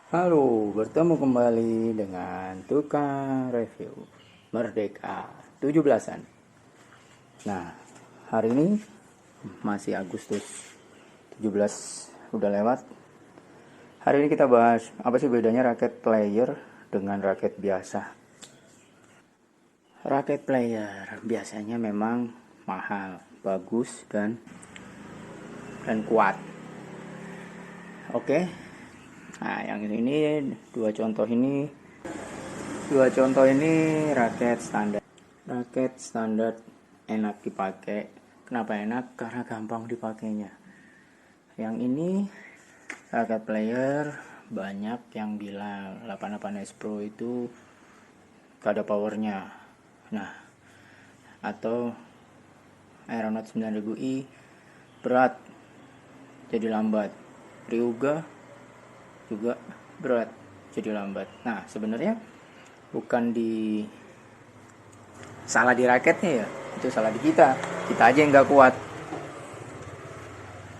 Halo, bertemu kembali dengan tukang review Merdeka 17-an. Nah, hari ini masih Agustus 17 udah lewat. Hari ini kita bahas apa sih bedanya raket player dengan raket biasa. Raket player biasanya memang mahal, bagus dan kuat. Oke. Nah, yang ini dua contoh ini raket standar. Raket standar enak dipakai. Kenapa enak? Karena gampang dipakainya. Yang ini raket player, banyak yang bilang 88S Pro itu gak ada powernya. Nah, atau Aeronaut 9000i berat jadi lambat. Ryuga juga berat jadi lambat. Nah, sebenarnya bukan salah di raketnya ya, itu salah di kita aja yang nggak kuat.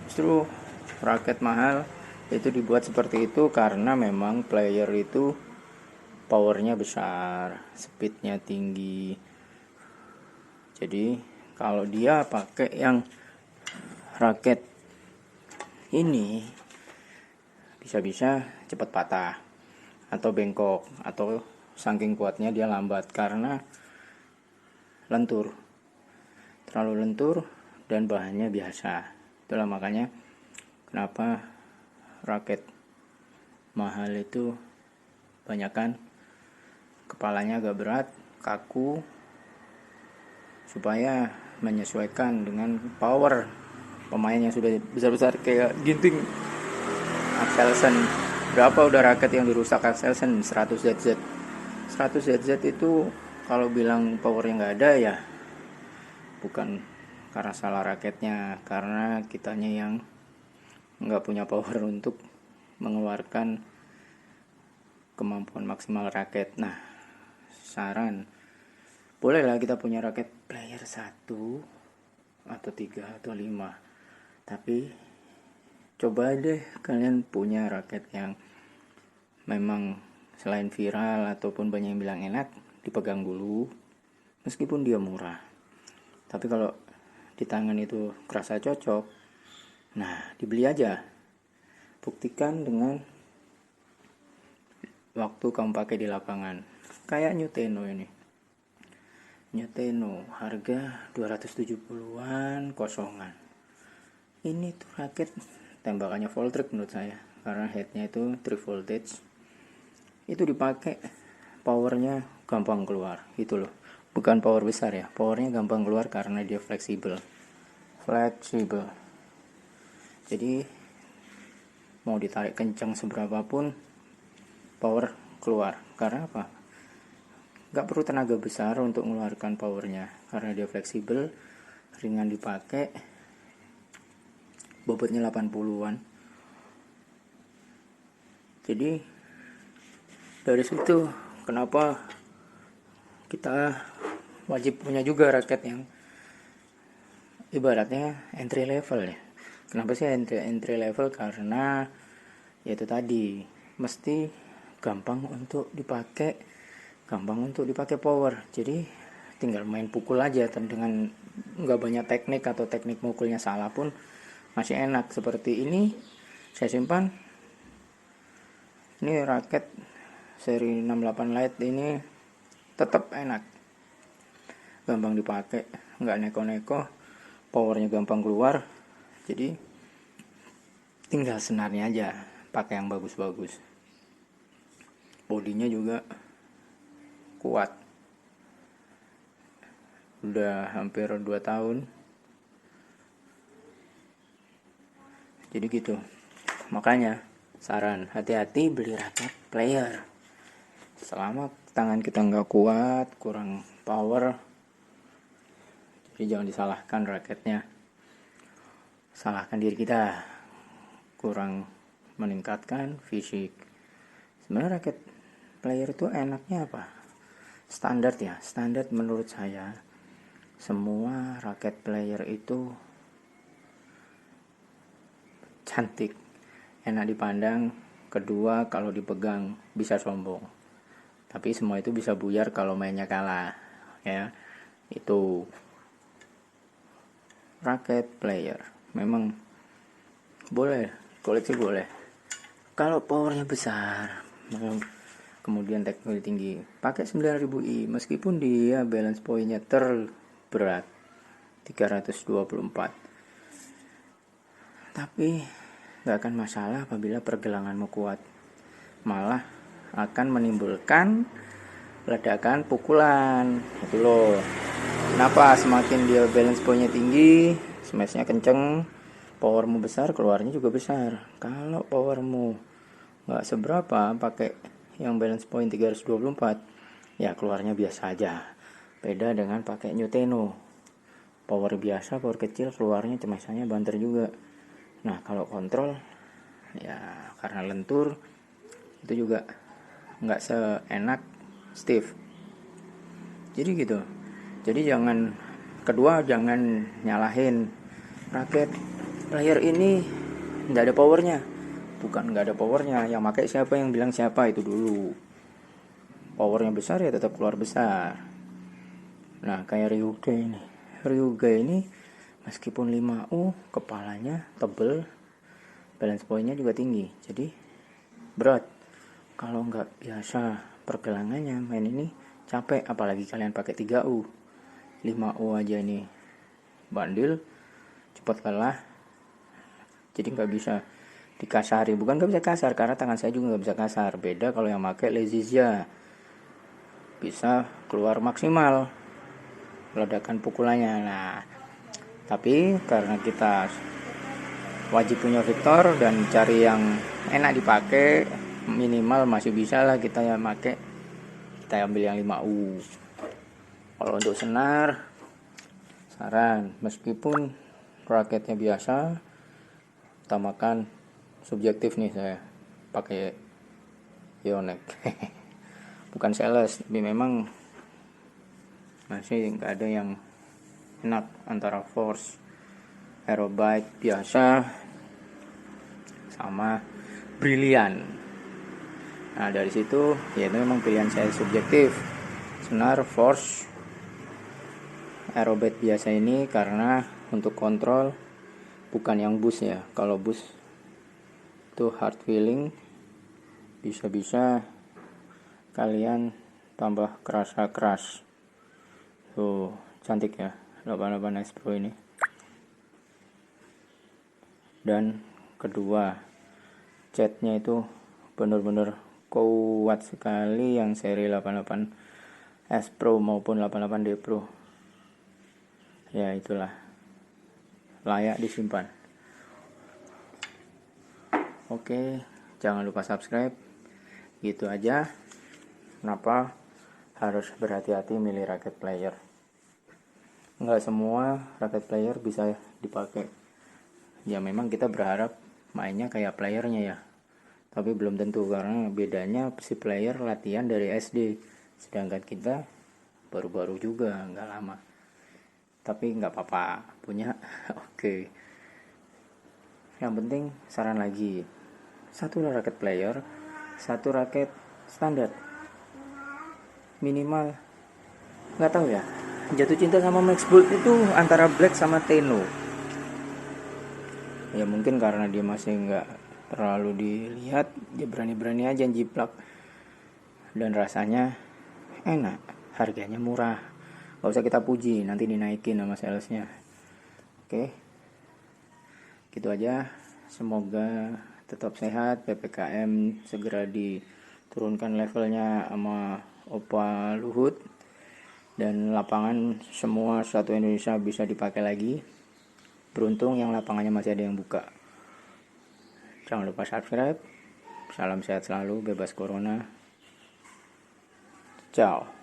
Justru raket mahal itu dibuat seperti itu karena memang player itu powernya besar, speednya tinggi. Jadi kalau dia pakai yang raket ini bisa-bisa cepat patah atau bengkok, atau saking kuatnya dia lambat karena lentur, terlalu lentur dan bahannya biasa. Itulah makanya kenapa raket mahal itu banyakan kepalanya agak berat, kaku, supaya menyesuaikan dengan power pemain yang sudah besar-besar kayak Ginting, Axelsen. Berapa udah raket yang dirusak Axelsen? 100ZZ. 100ZZ itu kalau bilang powernya nggak ada ya bukan karena salah raketnya, karena kitanya yang nggak punya power untuk mengeluarkan kemampuan maksimal raket. Nah, saran, bolehlah kita punya raket player 1 atau 3 atau 5, tapi coba deh kalian punya raket yang memang selain viral ataupun banyak yang bilang enak, dipegang dulu meskipun dia murah. Tapi kalau di tangan itu kerasa cocok, nah dibeli aja. Buktikan dengan waktu kamu pakai di lapangan. Kayak Newteno ini. Newteno harga 270-an kosongan. Ini tuh raket tembakannya voltrek menurut saya, karena headnya itu 3 voltage. Itu dipakai powernya gampang keluar gitu loh. Bukan power besar ya, powernya gampang keluar karena dia fleksibel. Jadi mau ditarik kencang seberapapun power keluar. Karena apa? Gak perlu tenaga besar untuk mengeluarkan powernya karena dia fleksibel, ringan dipakai, bobotnya 80-an. Jadi dari situ kenapa kita wajib punya juga raket yang ibaratnya entry level ya. Kenapa sih entry level? Karena yaitu tadi, mesti gampang untuk dipakai power. Jadi tinggal main pukul aja dengan nggak banyak teknik, atau teknik mukulnya salah pun masih enak. Seperti ini saya simpan. Ini raket seri 68 Lite, ini tetap enak, gampang dipakai, nggak neko-neko, powernya gampang keluar. Jadi tinggal senarnya aja pakai yang bagus-bagus. Bodinya juga kuat, udah hampir 2 tahun. Jadi gitu, makanya saran, hati-hati beli raket player. Selama tangan kita nggak kuat, kurang power, jadi jangan disalahkan raketnya, salahkan diri kita, kurang meningkatkan fisik. Sebenarnya raket player itu enaknya apa? Standar ya, standar menurut saya semua raket player itu cantik, enak dipandang, kedua kalau dipegang bisa sombong, tapi semua itu bisa buyar kalau mainnya kalah ya. Itu raket player memang boleh koleksi, boleh kalau powernya besar, kemudian teknologi tinggi. Pakai 9000i meskipun dia balance pointnya terberat 324, tapi gak akan masalah apabila pergelanganmu kuat, malah akan menimbulkan ledakan pukulan. Itu loh kenapa semakin dia balance pointnya tinggi, smashnya kenceng, powermu besar, keluarnya juga besar. Kalau powermu gak seberapa, pakai yang balance point 324, ya keluarnya biasa aja. Beda dengan pakai Newteno, power biasa, power kecil, keluarnya cemasannya banter juga. Nah kalau kontrol ya karena lentur itu juga nggak seenak Steve. Jadi gitu. Jadi jangan nyalahin raket player ini nggak ada powernya. Bukan nggak ada powernya, yang pakai siapa, yang bilang siapa, itu dulu. Powernya besar ya tetap keluar besar. Nah kayak Ryuga ini meskipun 5U, kepalanya tebel, balance pointnya juga tinggi, jadi berat. Kalau nggak biasa pergelangannya main ini capek, apalagi kalian pakai 3U. 5U aja ini bandil, cepat kalah. Jadi nggak bisa dikasari, bukan nggak bisa kasar, karena tangan saya juga nggak bisa kasar. Beda kalau yang pakai Lezizia, bisa keluar maksimal ledakan pukulannya. Nah tapi karena kita wajib punya Victor dan cari yang enak dipakai, minimal masih bisa lah kita yang pakai, kita ambil yang 5U. Kalau untuk senar, saran meskipun raketnya biasa, utamakan subjektif nih, saya pakai Yonex. Bukan sales, tapi memang masih nggak ada yang enak antara Force, Aerobyte biasa sama Brilliant. Nah dari situ ya itu memang pilihan saya subjektif, senar Force, Aerobyte biasa ini karena untuk kontrol, bukan yang boost ya. Kalau boost itu hard feeling, bisa-bisa kalian tambah kerasa keras. Tuh cantik ya 88X Pro ini. Dan kedua, catnya itu benar-benar kuat sekali yang seri 88S Pro maupun 88D Pro. Ya itulah, layak disimpan. Oke, jangan lupa subscribe. Gitu aja. Kenapa harus berhati-hati milih raket player? Nggak semua raket player bisa dipakai. Ya memang kita berharap mainnya kayak playernya ya, tapi belum tentu, karena bedanya si player latihan dari SD, sedangkan kita baru-baru juga, nggak lama. Tapi nggak apa-apa punya. Oke. Yang penting saran lagi, satu raket player, satu raket standar, minimal. Nggak tahu ya, jatuh cinta sama Max Bolt itu antara Black sama Tenno. Ya mungkin karena dia masih nggak terlalu dilihat, dia berani-berani aja jiplak, dan rasanya enak, harganya murah. Gak usah kita puji, nanti dinaikin sama salesnya. Oke, gitu aja. Semoga tetap sehat, PPKM segera diturunkan levelnya sama Opa Luhut, dan lapangan semua satu Indonesia bisa dipakai lagi. Beruntung yang lapangannya masih ada yang buka. Jangan lupa subscribe. Salam sehat selalu, bebas corona. Ciao.